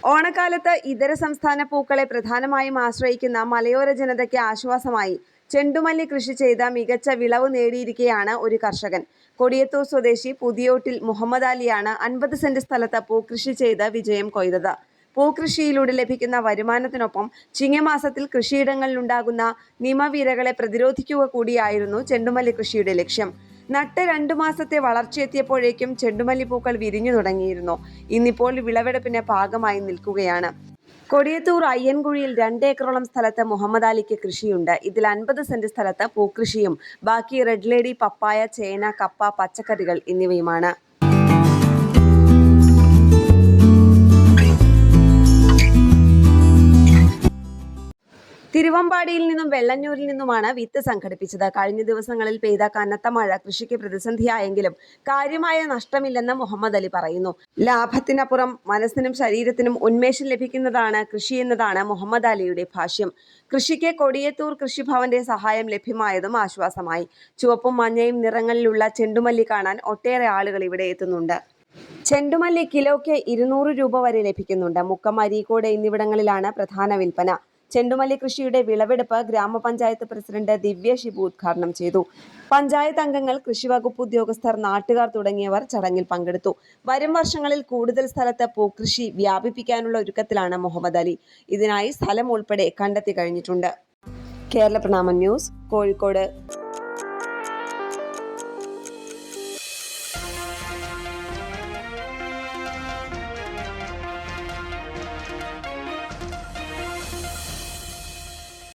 ഓണക്കാലത്ത് ഇതര സംസ്ഥാന പൂക്കളെ പ്രധാനമായും ആശ്രയിക്കുന്ന മലയോര ജനതയ്ക്ക് ആശ്വാസമായി ചെണ്ടുമല്ലി കൃഷി ചെയ്ത് മികച്ച വിളവ് നേടിയിരിക്കുകയാണ് ഒരു കർഷകൻ. കൊടിയത്തൂർ സ്വദേശി പുതിയോട്ടിൽ മുഹമ്മദ് അലിയാണ് 50 സെന്റ് സ്ഥലത്ത് പൂക്കൃഷി ചെയ്ത് വിജയം കൊയ്തത്. പൂക്കൃഷിയിലൂടെ ലഭിക്കുന്ന വരുമാനത്തിനൊപ്പം ചിങ്ങമാസത്തിൽ കൃഷിയിടങ്ങളിലുണ്ടാകുന്ന നിമവിരകളെ പ്രതിരോധിക്കുക കൂടിയായിരുന്നു ചെണ്ടുമല്ലി കൃഷിയുടെ ലക്ഷ്യം. നട്ട് 2 മാസത്തെ വളർച്ചയെത്തിയപ്പോഴേക്കും ചെണ്ടുമല്ലിപ്പൂക്കൾ വിരിഞ്ഞു തുടങ്ങിയിരുന്നു. ഇന്നിപ്പോൾ വിളവെടുപ്പിന് പാകമായി നിൽക്കുകയാണ്. കൊടിയത്തൂർ അയ്യൻകുഴിയിൽ 2 ഏക്കറോളം സ്ഥലത്ത് മുഹമ്മദ് അലിക്ക് കൃഷിയുണ്ട്. ഇതിൽ 50 സെന്റ് സ്ഥലത്ത് പൂക്കൃഷിയും ബാക്കി റെഡ് ലേഡി, പപ്പായ, ചേന, കപ്പ, പച്ചക്കറികൾ എന്നിവയുമാണ്. തിരുവമ്പാടിയിൽ നിന്നും വെള്ളഞ്ഞൂരിൽ നിന്നുമാണ് വിത്ത് സംഘടിപ്പിച്ചത്. കഴിഞ്ഞ ദിവസങ്ങളിൽ പെയ്ത കനത്ത മഴ കൃഷിക്ക് പ്രതിസന്ധിയായെങ്കിലും കാര്യമായ നഷ്ടമില്ലെന്ന് മുഹമ്മദ് അലി പറയുന്നു. ലാഭത്തിനപ്പുറം മനസ്സിനും ശരീരത്തിനും ഉന്മേഷം ലഭിക്കുന്നതാണ് കൃഷിയെന്നതാണ് മുഹമ്മദ് അലിയുടെ ഭാഷ്യം. കൃഷിക്ക് കൊടിയത്തൂർ കൃഷിഭവന്റെ സഹായം ലഭ്യമായതും ആശ്വാസമായി. ചുവപ്പും മഞ്ഞയും നിറങ്ങളിലുള്ള ചെണ്ടുമല്ലി കാണാൻ ഒട്ടേറെ ആളുകൾ ഇവിടെ എത്തുന്നുണ്ട്. ചെണ്ടുമല്ലി കിലോയ്ക്ക് 200 രൂപ വരെ ലഭിക്കുന്നുണ്ട്. മുക്കം, അരീക്കോട് എന്നിവിടങ്ങളിലാണ് പ്രധാന വിൽപ്പന. ചെണ്ടുമല്ലി കൃഷിയുടെ വിളവെടുപ്പ് ഗ്രാമപഞ്ചായത്ത് പ്രസിഡന്റ് ദിവ്യ ഷിബു ഉദ്ഘാടനം ചെയ്തു. പഞ്ചായത്ത് അംഗങ്ങൾ, കൃഷിവകുപ്പ് ഉദ്യോഗസ്ഥർ, നാട്ടുകാർ തുടങ്ങിയവർ ചടങ്ങിൽ പങ്കെടുത്തു. വരും വർഷങ്ങളിൽ കൂടുതൽ സ്ഥലത്ത് പൂക്കൃഷി വ്യാപിപ്പിക്കാനുള്ള ഒരുക്കത്തിലാണ് മുഹമ്മദ് അലി. ഇതിനായി സ്ഥലം ഉൾപ്പെടെ കണ്ടെത്തി കഴിഞ്ഞിട്ടുണ്ട്. കേരള പ്രണാമം ന്യൂസ്, കോഴിക്കോട്.